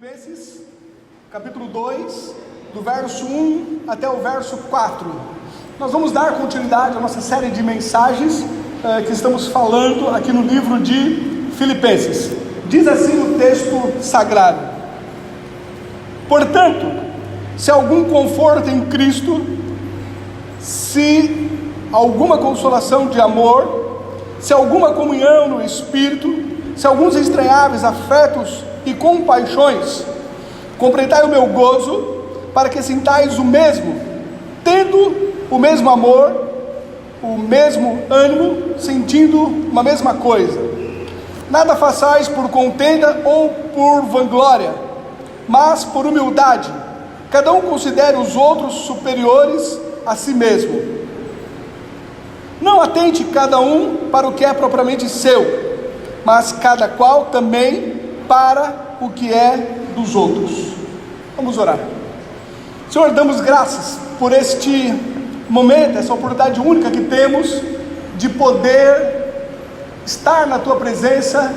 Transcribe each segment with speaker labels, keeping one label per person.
Speaker 1: Filipenses, capítulo 2, do verso 1 até o verso 4. Nós vamos dar continuidade à nossa série de mensagens que estamos falando aqui no livro de Filipenses. Diz assim o texto sagrado: portanto, se algum conforto em Cristo, se alguma consolação de amor, se alguma comunhão no Espírito, se alguns estranháveis afetos e compaixões, completai o meu gozo, para que sintais o mesmo, tendo o mesmo amor, o mesmo ânimo, sentindo uma mesma coisa. Nada façais por contenda ou por vanglória, mas por humildade. Cada um considere os outros superiores a si mesmo. Não atente cada um para o que é propriamente seu, mas cada qual também para o que é dos outros. Vamos orar. Senhor, damos graças por este momento, essa oportunidade única que temos de poder estar na Tua presença,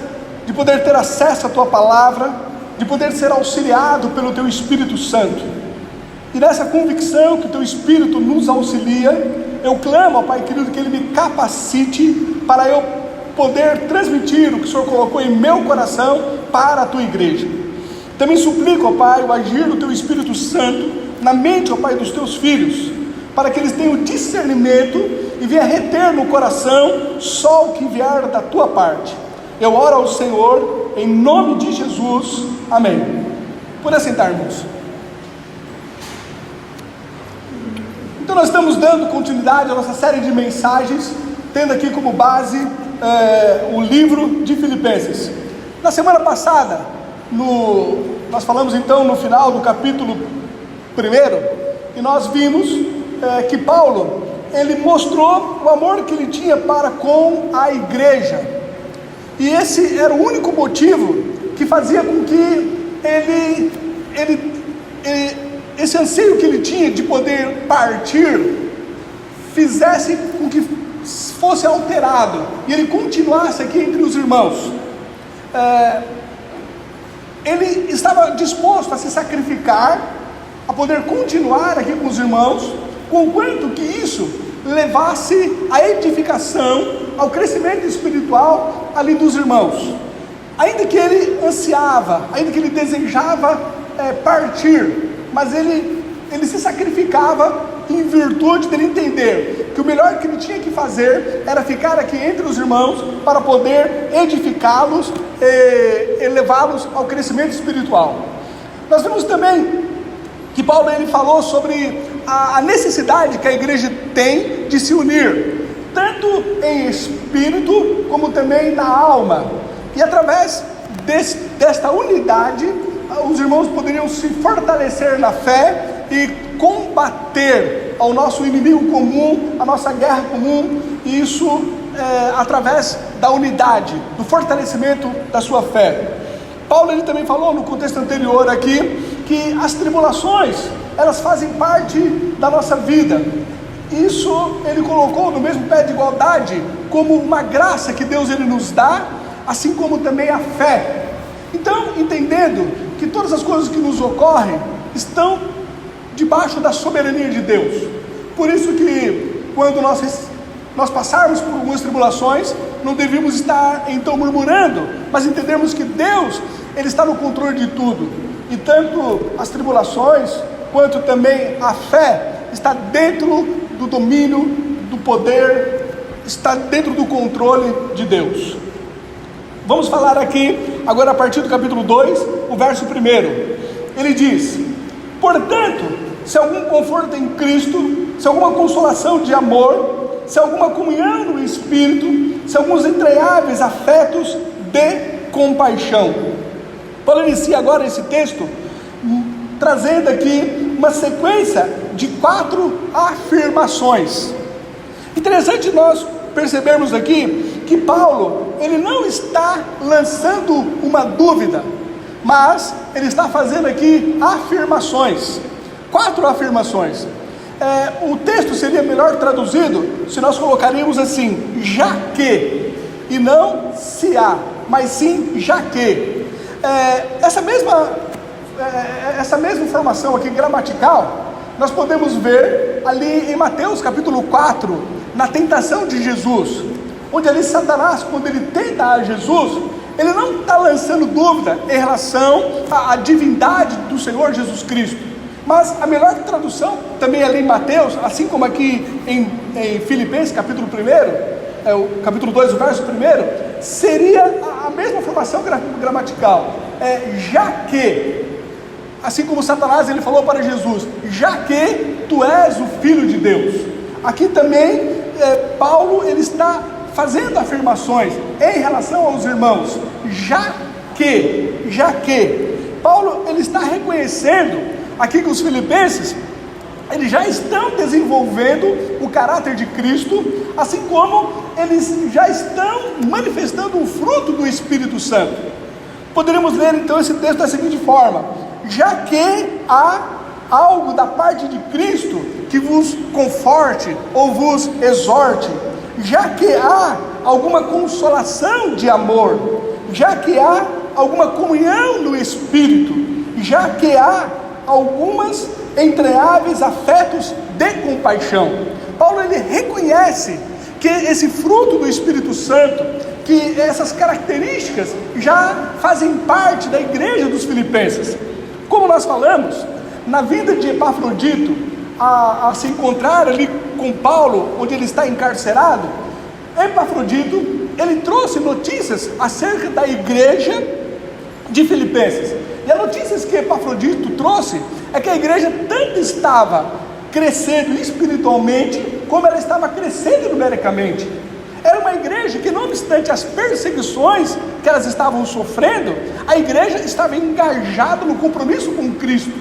Speaker 1: de poder ter acesso à Tua palavra, de poder ser auxiliado pelo Teu Espírito Santo. E nessa convicção que o Teu Espírito nos auxilia, eu clamo ao Pai querido que Ele me capacite para eu poder transmitir o que o Senhor colocou em meu coração para a Tua igreja. Também suplico, ó Pai, o agir do Teu Espírito Santo na mente, ó Pai, dos Teus filhos, para que eles tenham discernimento e venham reter no coração só o que vier da Tua parte. Eu oro ao Senhor em nome de Jesus, amém. Por assentar, irmãos. Então nós estamos dando continuidade à nossa série de mensagens, tendo aqui como base o livro de Filipenses. Na semana passada, nós falamos então no final do capítulo 1, e nós vimos que Paulo, ele mostrou o amor que ele tinha para com a igreja, e esse era o único motivo que fazia com que esse anseio que ele tinha de poder partir, fizesse com que fosse alterado, e ele continuasse aqui entre os irmãos. Ele estava disposto a se sacrificar, a poder continuar aqui com os irmãos, conquanto que isso levasse à edificação, ao crescimento espiritual ali dos irmãos. Ainda que ele ansiava, ainda que ele desejava partir, mas ele se sacrificava em virtude dele entender que o melhor que ele tinha que fazer era ficar aqui entre os irmãos para poder edificá-los e levá-los ao crescimento espiritual. Nós vimos também que Paulo ele falou sobre a necessidade que a igreja tem de se unir, tanto em espírito como também na alma, e através desta unidade os irmãos poderiam se fortalecer na fé e combater ao nosso inimigo comum, a nossa guerra comum, e isso através da unidade, do fortalecimento da sua fé. Paulo ele também falou no contexto anterior aqui, que as tribulações, elas fazem parte da nossa vida. Isso ele colocou no mesmo pé de igualdade, como uma graça que Deus ele nos dá, assim como também a fé. Então, entendendo que todas as coisas que nos ocorrem estão debaixo da soberania de Deus, por isso que quando nós passarmos por algumas tribulações, não devemos estar então murmurando, mas entendemos que Deus ele está no controle de tudo, e tanto as tribulações quanto também a fé está dentro do domínio, do poder, está dentro do controle de Deus. Vamos falar aqui agora a partir do capítulo 2, o verso 1. Ele diz: portanto, se algum conforto em Cristo, se alguma consolação de amor, se alguma comunhão no Espírito, se alguns entranháveis afetos de compaixão. Paulo inicia agora esse texto trazendo aqui uma sequência de 4 afirmações. Interessante nós percebermos aqui que Paulo ele não está lançando uma dúvida, mas ele está fazendo aqui afirmações, 4 afirmações. O texto seria melhor traduzido se nós colocaríamos assim: já que, e não se há, mas sim já que. Essa mesma essa mesma informação aqui gramatical, nós podemos ver ali em Mateus capítulo 4, na tentação de Jesus, onde ali Satanás, quando ele tenta a Jesus, ele não está lançando dúvida em relação à divindade do Senhor Jesus Cristo, mas a melhor tradução, também ali em Mateus, assim como aqui em Filipenses capítulo 1, o capítulo 2, o verso 1, seria a mesma formação gramatical, já que, assim como Satanás ele falou para Jesus, já que tu és o Filho de Deus. Aqui também Paulo ele está fazendo afirmações em relação aos irmãos, já que Paulo ele está reconhecendo aqui que os filipenses eles já estão desenvolvendo o caráter de Cristo, assim como eles já estão manifestando o fruto do Espírito Santo. Poderíamos ler então esse texto da seguinte forma: já que há algo da parte de Cristo que vos conforte ou vos exorte, já que há alguma consolação de amor, já que há alguma comunhão no Espírito, já que há algumas entreáveis afetos de compaixão. Paulo ele reconhece que esse fruto do Espírito Santo, que essas características já fazem parte da igreja dos filipenses. Como nós falamos, na vida de Epafrodito, a se encontrar ali com Paulo, onde ele está encarcerado, Epafrodito, ele trouxe notícias acerca da igreja de Filipenses. E as notícias que Epafrodito trouxe é que a igreja tanto estava crescendo espiritualmente, como ela estava crescendo numericamente. Era uma igreja que, não obstante as perseguições que elas estavam sofrendo, a igreja estava engajada no compromisso com Cristo.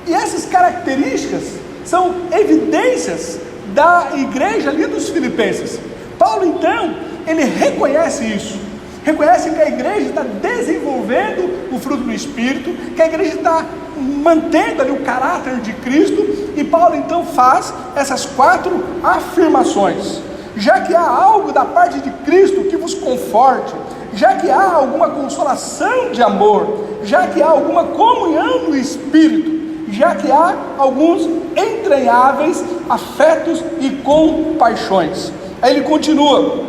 Speaker 1: E essas características são evidências da igreja ali dos filipenses. Paulo então, ele reconhece isso, reconhece que a igreja está desenvolvendo o fruto do Espírito, que a igreja está mantendo ali o caráter de Cristo, e Paulo então faz essas 4 afirmações: já que há algo da parte de Cristo que vos conforte, já que há alguma consolação de amor, já que há alguma comunhão no Espírito, já que há alguns entranháveis afetos e compaixões. Aí ele continua,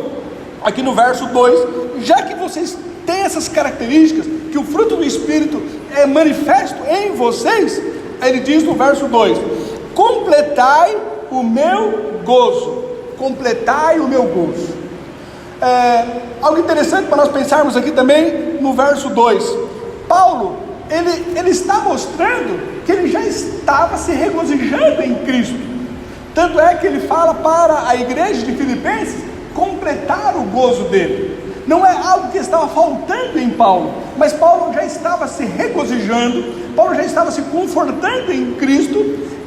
Speaker 1: aqui no verso 2, já que vocês têm essas características, que o fruto do Espírito é manifesto em vocês, aí ele diz no verso 2, completai o meu gozo, completai o meu gozo. Algo interessante para nós pensarmos aqui também no verso 2, Paulo, ele está mostrando que ele já estava se regozijando em Cristo, tanto é que ele fala para a igreja de Filipenses completar o gozo dele. Não é algo que estava faltando em Paulo, mas Paulo já estava se regozijando, Paulo já estava se confortando em Cristo,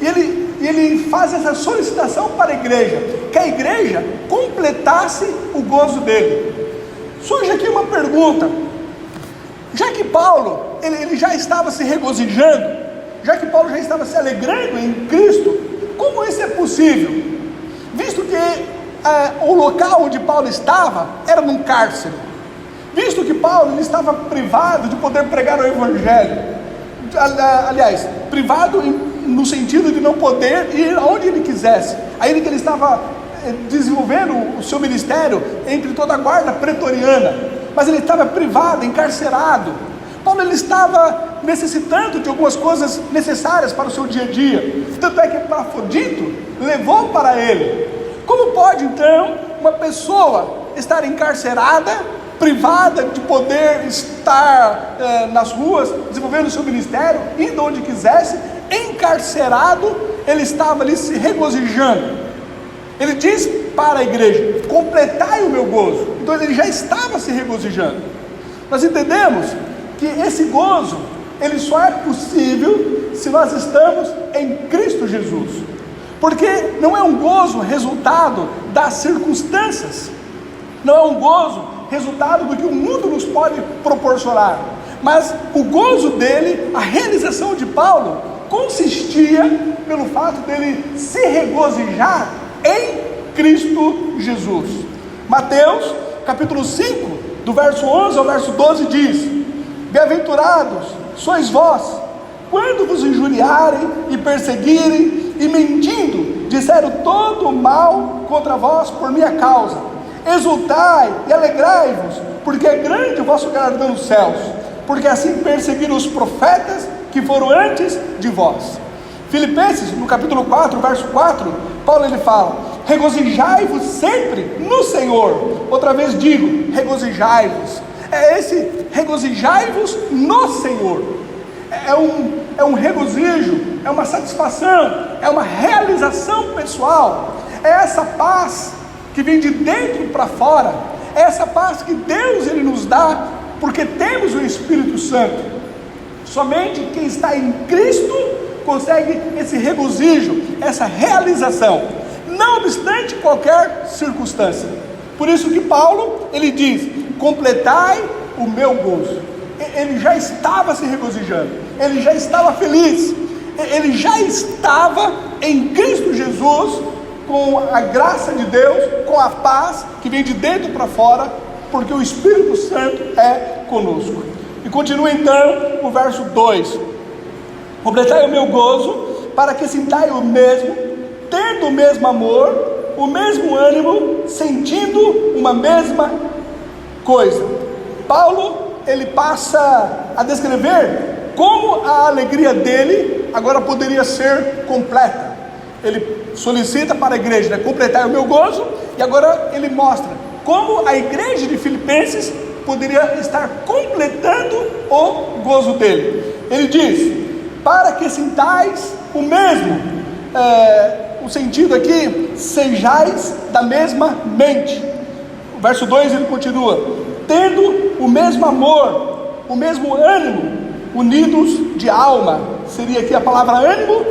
Speaker 1: e ele faz essa solicitação para a igreja, que a igreja completasse o gozo dele. Surge aqui uma pergunta: já que Paulo ele já estava se regozijando, já que Paulo já estava se alegrando em Cristo, como isso é possível? Visto que o local onde Paulo estava era num cárcere, visto que Paulo ele estava privado de poder pregar o Evangelho, aliás, privado no sentido de não poder ir aonde ele quisesse, ainda que ele estava desenvolvendo o seu ministério entre toda a guarda pretoriana, mas ele estava privado, encarcerado. Paulo ele estava necessitando de algumas coisas necessárias para o seu dia a dia, tanto é que Epafrodito levou para ele. Como pode então uma pessoa estar encarcerada, privada de poder estar nas ruas, desenvolvendo o seu ministério, indo onde quisesse, encarcerado, ele estava ali se regozijando? Ele diz para a igreja: completai o meu gozo. Então ele já estava se regozijando. Nós entendemos que esse gozo, ele só é possível se nós estamos em Cristo Jesus, porque não é um gozo resultado das circunstâncias, não é um gozo resultado do que o mundo nos pode proporcionar, mas o gozo dele, a realização de Paulo, consistia pelo fato dele se regozijar em Cristo Jesus. Mateus capítulo 5, do verso 11 ao verso 12 diz: bem-aventurados sois vós, quando vos injuriarem e perseguirem, e mentindo, disseram todo o mal contra vós por minha causa. Exultai e alegrai-vos, porque é grande o vosso galardão nos céus, porque assim perseguiram os profetas que foram antes de vós. Filipenses, no capítulo 4, verso 4, Paulo ele fala: regozijai-vos sempre no Senhor. Outra vez digo, regozijai-vos. É esse regozijai-vos no Senhor. É um regozijo, é uma satisfação, é uma realização pessoal. É essa paz que vem de dentro para fora. É essa paz que Deus ele nos dá, porque temos o Espírito Santo. Somente quem está em Cristo consegue esse regozijo, essa realização, não obstante qualquer circunstância. Por isso que Paulo ele diz: completai o meu gozo. Ele já estava se regozijando, ele já estava feliz, ele já estava em Cristo Jesus, com a graça de Deus, com a paz que vem de dentro para fora, porque o Espírito Santo é conosco. E continua então o verso 2: completai o meu gozo, para que sintai o mesmo, tendo o mesmo amor, o mesmo ânimo, sentindo uma mesma coisa. Paulo ele passa a descrever como a alegria dele agora poderia ser completa. Ele solicita para a igreja, né, completar o meu gozo, e agora ele mostra como a igreja de Filipenses poderia estar completando o gozo dele. Ele diz: para que sintais o mesmo, o sentido aqui, sejais da mesma mente. O verso 2 ele continua: tendo o mesmo amor, o mesmo ânimo, unidos de alma. Seria aqui a palavra ânimo,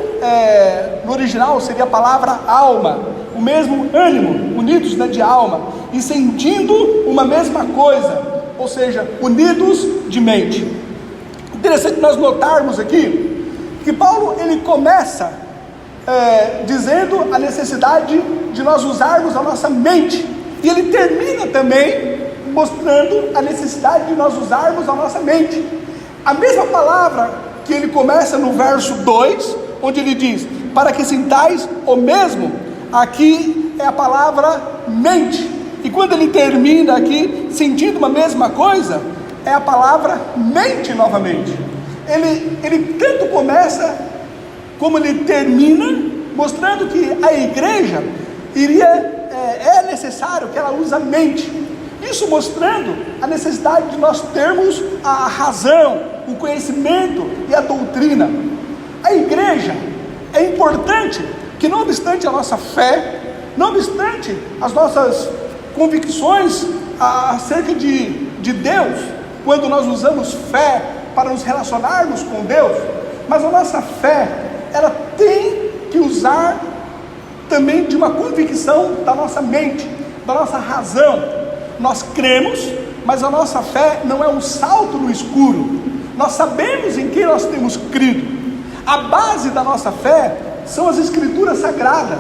Speaker 1: no original seria a palavra alma. O mesmo ânimo, unidos, né, de alma, e sentindo uma mesma coisa, ou seja, unidos de mente. Interessante nós notarmos aqui que Paulo ele começa dizendo a necessidade de nós usarmos a nossa mente, e ele termina também mostrando a necessidade de nós usarmos a nossa mente. A mesma palavra que ele começa no verso 2, onde ele diz: para que sintais o mesmo, aqui é a palavra mente. E quando ele termina aqui, sentindo uma mesma coisa, é a palavra mente novamente. Ele tanto começa, como ele termina, mostrando que a igreja é necessário que ela use a mente. Isso mostrando a necessidade de nós termos a razão, o conhecimento e a doutrina. A igreja é importante que, não obstante a nossa fé, não obstante as nossas convicções acerca de Deus, quando nós usamos fé para nos relacionarmos com Deus, mas a nossa fé, ela tem que usar também de uma convicção da nossa mente, da nossa razão. Nós cremos, mas a nossa fé não é um salto no escuro. Nós sabemos em quem nós temos crido. A base da nossa fé são as Escrituras Sagradas.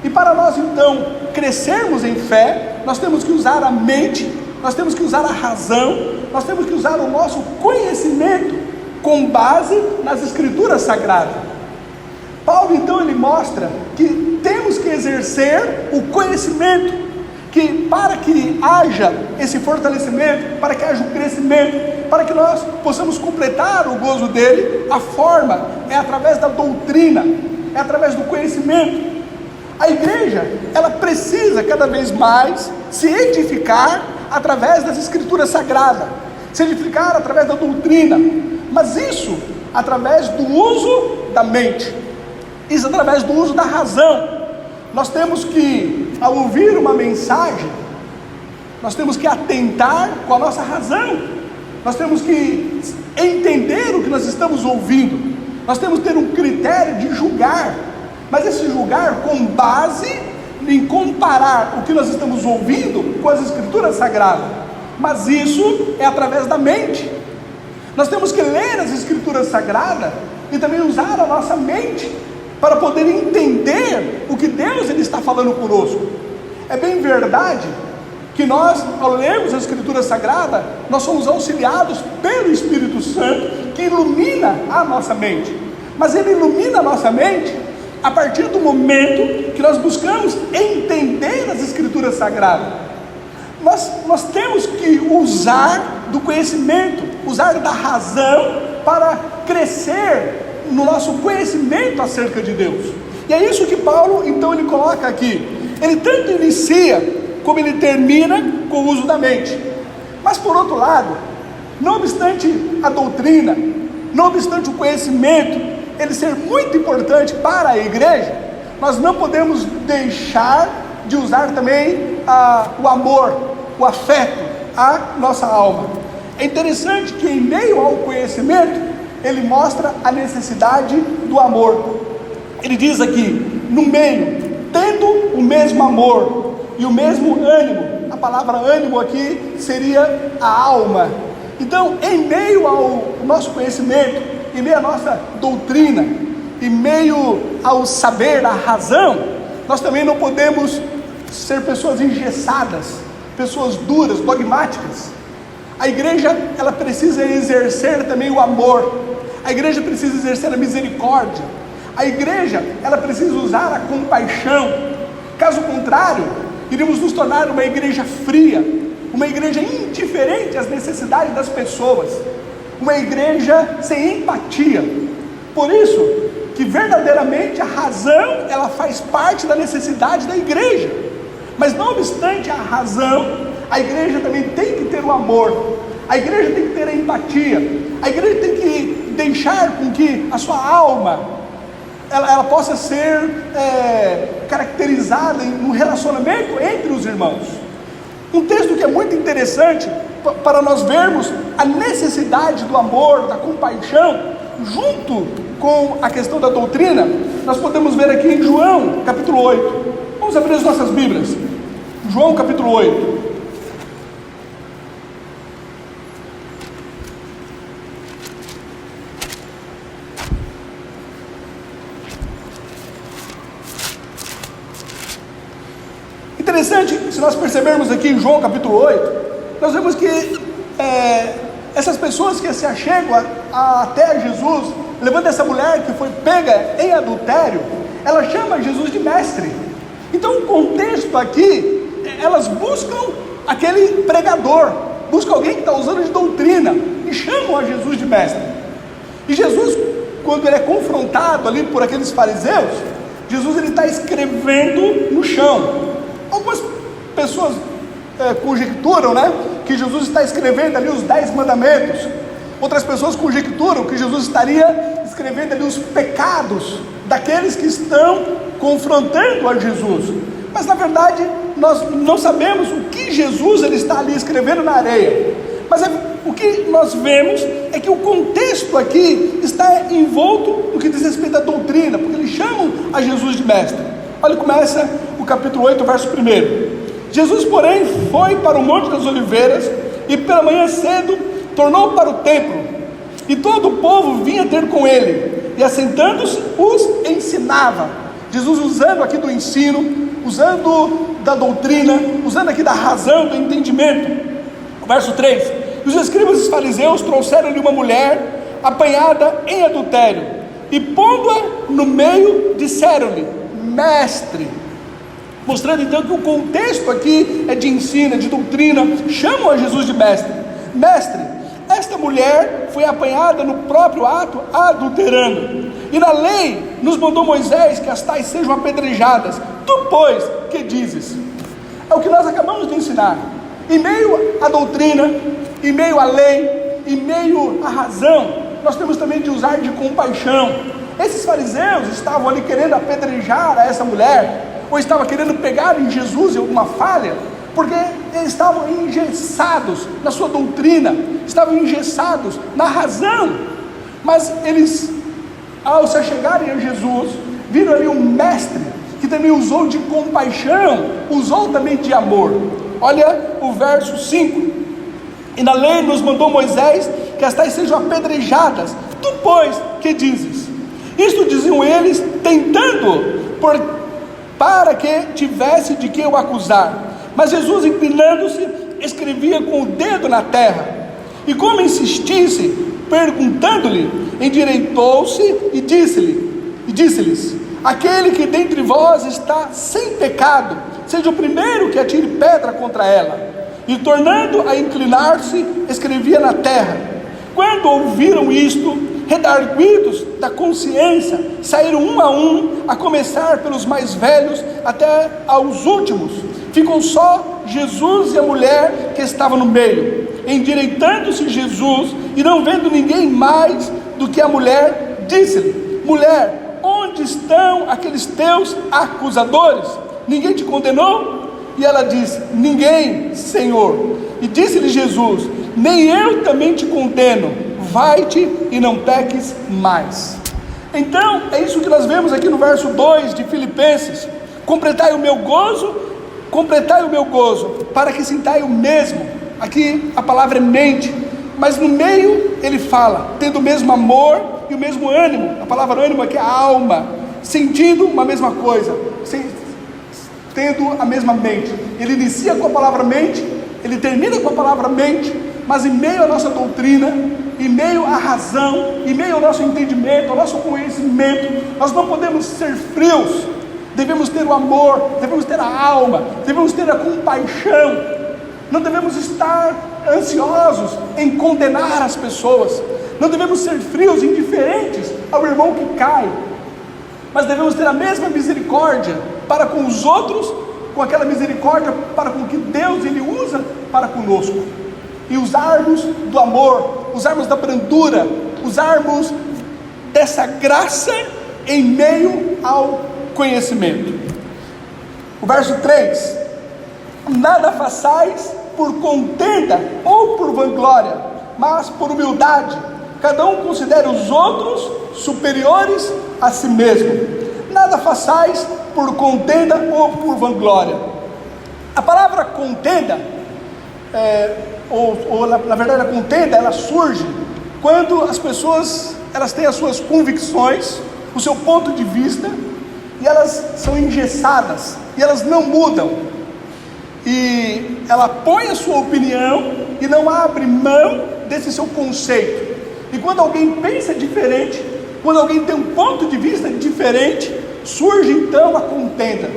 Speaker 1: E para nós então crescermos em fé, nós temos que usar a mente, nós temos que usar a razão, nós temos que usar o nosso conhecimento com base nas Escrituras Sagradas. Paulo então ele mostra que temos que exercer o conhecimento, que para que haja esse fortalecimento, para que haja o crescimento, para que nós possamos completar o gozo dele, a forma é através da doutrina, é através do conhecimento. A igreja, ela precisa cada vez mais se edificar através das Escrituras Sagradas, se edificar através da doutrina, mas isso através do uso da mente, isso através do uso da razão. Nós temos que, ao ouvir uma mensagem, nós temos que atentar com a nossa razão, nós temos que entender o que nós estamos ouvindo, nós temos que ter um critério de julgar, mas esse julgar com base em comparar o que nós estamos ouvindo com as Escrituras Sagradas, mas isso é através da mente. Nós temos que ler as Escrituras Sagradas e também usar a nossa mente para poder entender o que Deus ele está falando conosco. É bem verdade que nós, ao lermos a Escritura Sagrada, nós somos auxiliados pelo Espírito Santo que ilumina a nossa mente, mas ele ilumina a nossa mente a partir do momento que nós buscamos entender as Escrituras Sagradas. Nós temos que usar do conhecimento, usar da razão para crescer no nosso conhecimento acerca de Deus. E é isso que Paulo, então, ele coloca aqui. Ele tanto inicia como ele termina com o uso da mente. Mas por outro lado, não obstante a doutrina, não obstante o conhecimento, ele ser muito importante para a igreja, nós não podemos deixar de usar também o amor, o afeto, a nossa alma. É interessante que em meio ao conhecimento, ele mostra a necessidade do amor. Ele diz aqui, no meio, tendo o mesmo amor e o mesmo ânimo. A palavra ânimo aqui seria a alma. Então, em meio ao nosso conhecimento, em meio à nossa doutrina, em meio ao saber, à razão, nós também não podemos ser pessoas engessadas, pessoas duras, dogmáticas. A igreja, ela precisa exercer também o amor. A igreja precisa exercer a misericórdia. A igreja, ela precisa usar a compaixão. Caso contrário, iríamos nos tornar uma igreja fria, uma igreja indiferente às necessidades das pessoas, uma igreja sem empatia. Por isso que verdadeiramente a razão, ela faz parte da necessidade da igreja, mas não obstante a razão, a igreja também tem que ter o amor, a igreja tem que ter a empatia, a igreja tem que deixar com que a sua alma ela possa ser caracterizada em um relacionamento entre os irmãos. Um texto que é muito interessante para nós vermos a necessidade do amor, da compaixão, junto com a questão da doutrina, nós podemos ver aqui em João capítulo 8. Vamos abrir as nossas Bíblias. João capítulo 8. Interessante, se nós percebermos aqui em João capítulo 8, nós vemos que essas pessoas que se achegam até Jesus, levando essa mulher que foi pega em adultério, ela chama Jesus de mestre. Então o contexto aqui, elas buscam aquele pregador, buscam alguém que está usando de doutrina, e chamam a Jesus de mestre. E Jesus, quando ele é confrontado ali por aqueles fariseus, Jesus ele está escrevendo no chão. Algumas pessoas conjecturam, que Jesus está escrevendo ali os 10 mandamentos. Outras pessoas conjecturam que Jesus estaria escrevendo ali os pecados daqueles que estão confrontando a Jesus. Mas na verdade nós não sabemos o que Jesus ele está ali escrevendo na areia. Mas o que nós vemos é que o contexto aqui está envolto no que diz respeito à doutrina, porque eles chamam a Jesus de mestre. Olha, começa o capítulo 8, verso 1. Jesus, porém, foi para o Monte das Oliveiras, e pela manhã cedo tornou para o templo, e todo o povo vinha ter com ele, e assentando-se, os ensinava. Jesus usando aqui do ensino, usando da doutrina, usando aqui da razão, do entendimento. Verso 3: os escribas e os fariseus trouxeram-lhe uma mulher apanhada em adultério, e pondo-a no meio, disseram-lhe: mestre. Mostrando então que o contexto aqui é de ensino, é de doutrina. Chamam a Jesus de mestre. Mestre, esta mulher foi apanhada no próprio ato adulterando, e na lei nos mandou Moisés que as tais sejam apedrejadas. Tu, pois, que dizes? É o que nós acabamos de ensinar. Em meio à doutrina, em meio à lei, em meio à razão, nós temos também de usar de compaixão. Esses fariseus estavam ali querendo apedrejar a essa mulher, ou estavam querendo pegar em Jesus em alguma falha, porque eles estavam engessados na sua doutrina, estavam engessados na razão. Mas eles, ao se achegarem a Jesus, viram ali um mestre que também usou de compaixão, usou também de amor. Olha o verso 5: e na lei nos mandou Moisés que as tais sejam apedrejadas. Tu, pois, que dizes? Isto diziam eles, tentando para que tivesse de que o acusar. Mas Jesus, inclinando-se, escrevia com o dedo na terra. E como insistisse, perguntando-lhe, endireitou-se e disse-lhes: aquele que dentre vós está sem pecado, seja o primeiro que atire pedra contra ela. E tornando a inclinar-se, escrevia na terra. Quando ouviram isto, redarguidos da consciência, saíram um, a começar pelos mais velhos até aos últimos. Ficou só Jesus e a mulher que estava no meio. Endireitando-se Jesus, e não vendo ninguém mais do que a mulher, disse-lhe: mulher, onde estão aqueles teus acusadores? Ninguém te condenou? E ela disse: ninguém, Senhor. E disse-lhe Jesus: nem eu também te condeno, vai-te e não peques mais. Então, é isso que nós vemos aqui no verso 2 de Filipenses: completai o meu gozo, para que sintai o mesmo. Aqui a palavra é mente, mas no meio ele fala, tendo o mesmo amor e o mesmo ânimo. A palavra ânimo aqui é a alma, sentindo uma mesma coisa, tendo a mesma mente. Ele inicia com a palavra mente, ele termina com a palavra mente, mas em meio à nossa doutrina, em meio à razão, em meio ao nosso entendimento, ao nosso conhecimento, nós não podemos ser frios. Devemos ter o amor, devemos ter a alma, devemos ter a compaixão. Não devemos estar ansiosos em condenar as pessoas, não devemos ser frios e indiferentes ao irmão que cai, mas devemos ter a mesma misericórdia para com os outros, com aquela misericórdia para com que Deus Ele usa para conosco, e usarmos do amor, usarmos da brandura, usarmos dessa graça em meio ao conhecimento. O verso 3: nada façais por contenda ou por vanglória, mas por humildade, cada um considere os outros superiores a si mesmo. Nada façais por contenda ou por vanglória. A palavra contenda, na verdade a contenda, ela surge quando as pessoas, elas têm as suas convicções, o seu ponto de vista, e elas são engessadas, e elas não mudam, e ela põe a sua opinião, e não abre mão desse seu conceito. E quando alguém pensa diferente, quando alguém tem um ponto de vista diferente, surge então a contenda,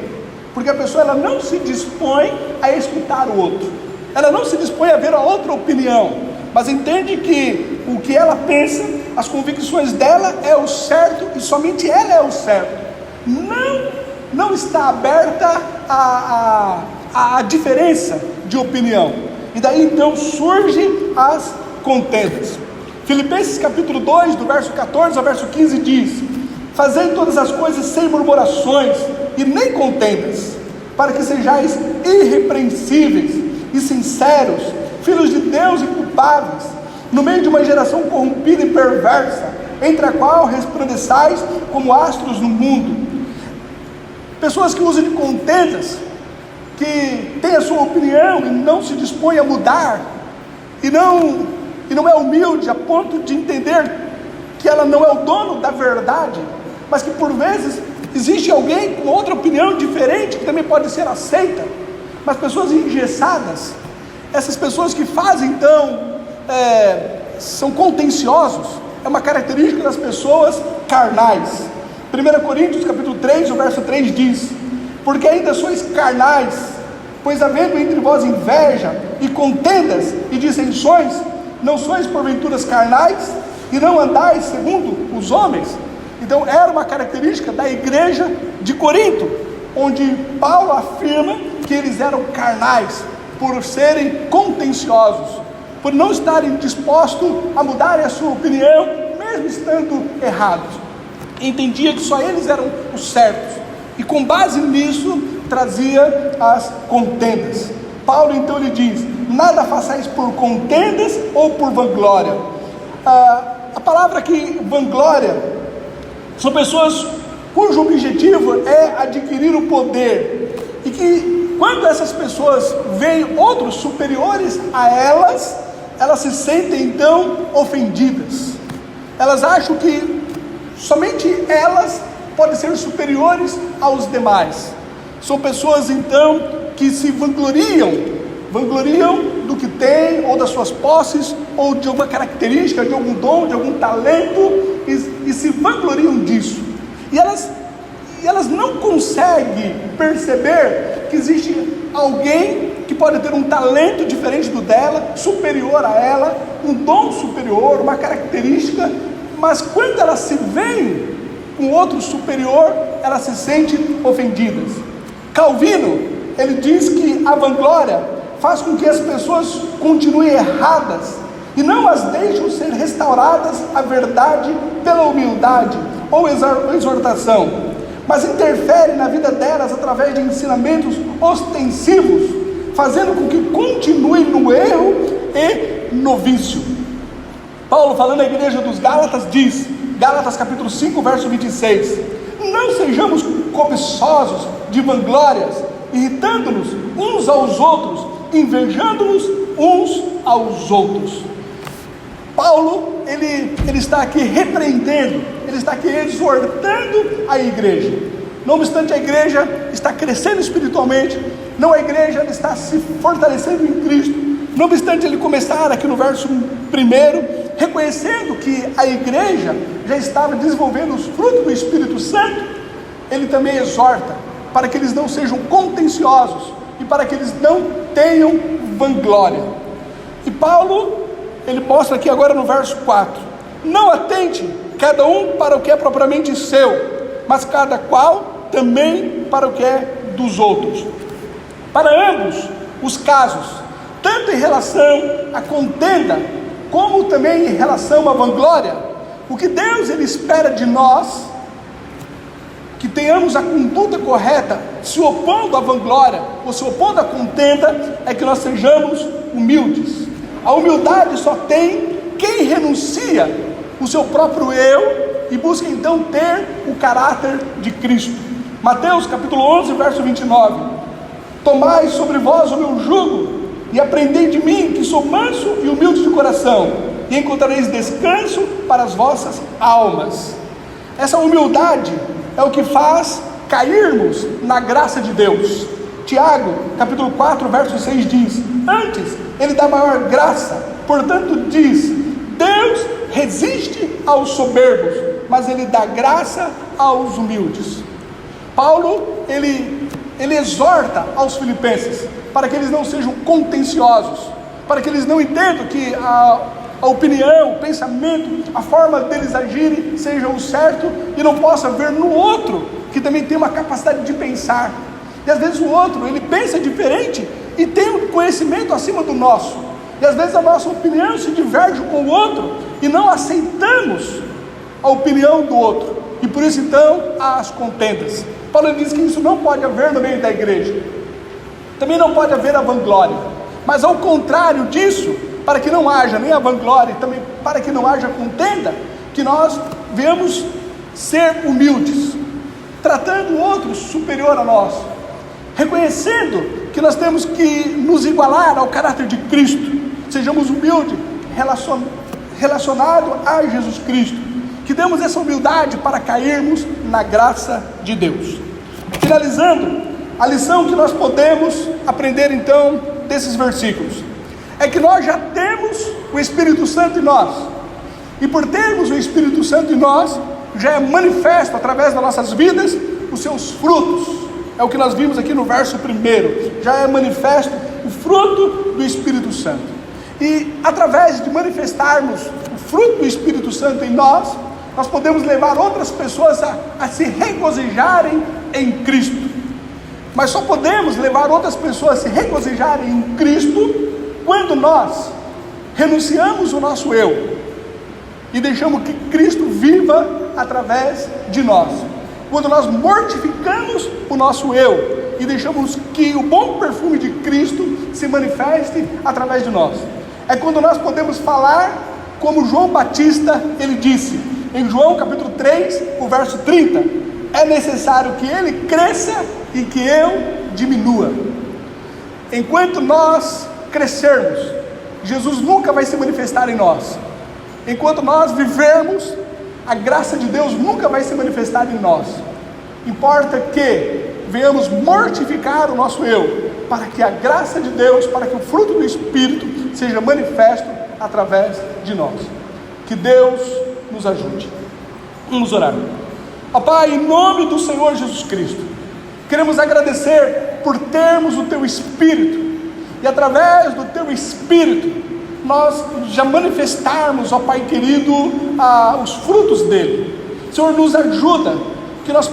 Speaker 1: porque a pessoa ela não se dispõe a escutar o outro, ela não se dispõe a ver a outra opinião, mas entende que o que ela pensa, as convicções dela é o certo, e somente ela é o certo. Não está aberta a diferença de opinião, e daí então surgem as contendas. Filipenses capítulo 2, do verso 14 ao verso 15 diz: fazei todas as coisas sem murmurações e nem contendas, para que sejais irrepreensíveis e sinceros, filhos de Deus inculpáveis, no meio de uma geração corrompida e perversa, entre a qual resplandeçais como astros no mundo. Pessoas que usam de contendas, que têm a sua opinião e não se dispõem a mudar, e não é humilde a ponto de entender que ela não é o dono da verdade, mas que por vezes existe alguém com outra opinião diferente que também pode ser aceita. Mas pessoas engessadas, essas pessoas que fazem então, são contenciosos, é uma característica das pessoas carnais. 1 Coríntios capítulo 3, o verso 3 diz: porque ainda sois carnais, pois havendo entre vós inveja e contendas e dissensões, não sois porventuras carnais e não andais segundo os homens? Então era uma característica da igreja de Corinto, onde Paulo afirma que eles eram carnais, por serem contenciosos, por não estarem dispostos a mudarem a sua opinião, mesmo estando errados. Entendia que só eles eram os certos, e com base nisso trazia as contendas. Paulo então lhe diz: nada façais por contendas ou por vanglória. A palavra aqui, vanglória, são pessoas cujo objetivo é adquirir o poder, e que quando essas pessoas veem outros superiores a elas, elas se sentem então ofendidas. Elas acham que somente elas podem ser superiores aos demais. São pessoas então que se vangloriam do que tem, ou das suas posses, ou de alguma característica, de algum dom, de algum talento, e se vangloriam disso. E elas não conseguem perceber que existe alguém que pode ter um talento diferente do dela, superior a ela, um dom superior, uma característica, mas quando elas se veem com outro superior, elas se sentem ofendidas. Calvino, ele diz que a vanglória faz com que as pessoas continuem erradas e não as deixam ser restauradas à verdade pela humildade ou exortação, mas interfere na vida delas através de ensinamentos ostensivos, fazendo com que continuem no erro e no vício. Paulo, falando à igreja dos Gálatas, diz, Gálatas capítulo 5, verso 26, não sejamos cobiçosos de vanglórias, irritando-nos uns aos outros, invejando-nos uns aos outros. Paulo, ele está aqui repreendendo, ele está aqui exortando a igreja. Não obstante a igreja está crescendo espiritualmente, não, a igreja está se fortalecendo em Cristo. Não obstante ele começar aqui no verso 1, reconhecendo que a igreja já estava desenvolvendo os frutos do Espírito Santo, ele também exorta para que eles não sejam contenciosos e para que eles não tenham vanglória. E Paulo, ele mostra aqui agora no verso 4, não atente cada um para o que é propriamente seu, mas cada qual também para o que é dos outros. Para ambos os casos, tanto em relação à contenda, como também em relação à vanglória, o que Deus ele espera de nós, que tenhamos a conduta correta, se opondo à vanglória, ou se opondo à contenda, é que nós sejamos humildes. A humildade só tem quem renuncia o seu próprio eu, e busca então ter o caráter de Cristo. Mateus capítulo 11, verso 29, tomai sobre vós o meu jugo, e aprendei de mim, que sou manso e humilde de coração, e encontrareis descanso para as vossas almas. Essa humildade é o que faz cairmos na graça de Deus. Tiago, capítulo 4, verso 6 diz, antes, ele dá maior graça, portanto diz, Deus resiste aos soberbos, mas ele dá graça aos humildes. Paulo, ele exorta aos filipenses, para que eles não sejam contenciosos, para que eles não entendam que a opinião, o pensamento, a forma deles agirem seja o certo, e não possa ver no outro, que também tem uma capacidade de pensar, e às vezes o outro, ele pensa diferente, e tem um conhecimento acima do nosso, e às vezes a nossa opinião se diverge com o outro, e não aceitamos a opinião do outro, e por isso então há as contendas. Paulo diz que isso não pode haver no meio da igreja, também não pode haver a vanglória, mas ao contrário disso, para que não haja nem a vanglória, e também para que não haja contenda, que nós venhamos ser humildes, tratando o outro superior a nós, reconhecendo que nós temos que nos igualar ao caráter de Cristo, sejamos humildes, relacionado a Jesus Cristo, que demos essa humildade para cairmos na graça de Deus. Finalizando, a lição que nós podemos aprender então desses versículos, é que nós já temos o Espírito Santo em nós, e por termos o Espírito Santo em nós, já é manifesto através das nossas vidas os seus frutos, é o que nós vimos aqui no verso 1, já é manifesto o fruto do Espírito Santo, e através de manifestarmos o fruto do Espírito Santo em nós, nós podemos levar outras pessoas a se regozijarem em Cristo. Mas só podemos levar outras pessoas a se regozijarem em Cristo quando nós renunciamos o nosso eu e deixamos que Cristo viva através de nós. Quando nós mortificamos o nosso eu e deixamos que o bom perfume de Cristo se manifeste através de nós. É quando nós podemos falar como João Batista, ele disse, em João capítulo 3, o verso 30, é necessário que ele cresça e que eu diminua. Enquanto nós crescermos, Jesus nunca vai se manifestar em nós. Enquanto nós vivermos, a graça de Deus nunca vai se manifestar em nós. Importa que venhamos mortificar o nosso eu para que a graça de Deus, para que o fruto do Espírito seja manifesto através de nós. Que Deus nos ajude. Vamos orar. Ó Pai, em nome do Senhor Jesus Cristo, queremos agradecer por termos o Teu Espírito, e através do Teu Espírito, nós já manifestarmos, ó Pai querido, os frutos dele. Senhor, nos ajuda, que nós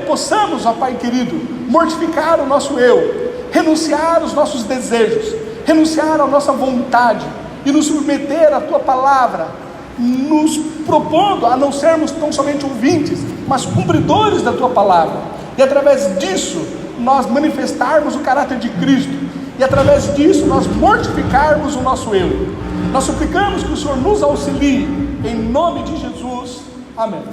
Speaker 1: possamos, ó Pai querido, mortificar o nosso eu, renunciar aos nossos desejos, renunciar à nossa vontade, e nos submeter à Tua palavra, nos propondo a não sermos tão somente ouvintes, mas cumpridores da Tua palavra, e através disso, nós manifestarmos o caráter de Cristo, e através disso, nós mortificarmos o nosso eu. Nós suplicamos que o Senhor nos auxilie, em nome de Jesus, amém.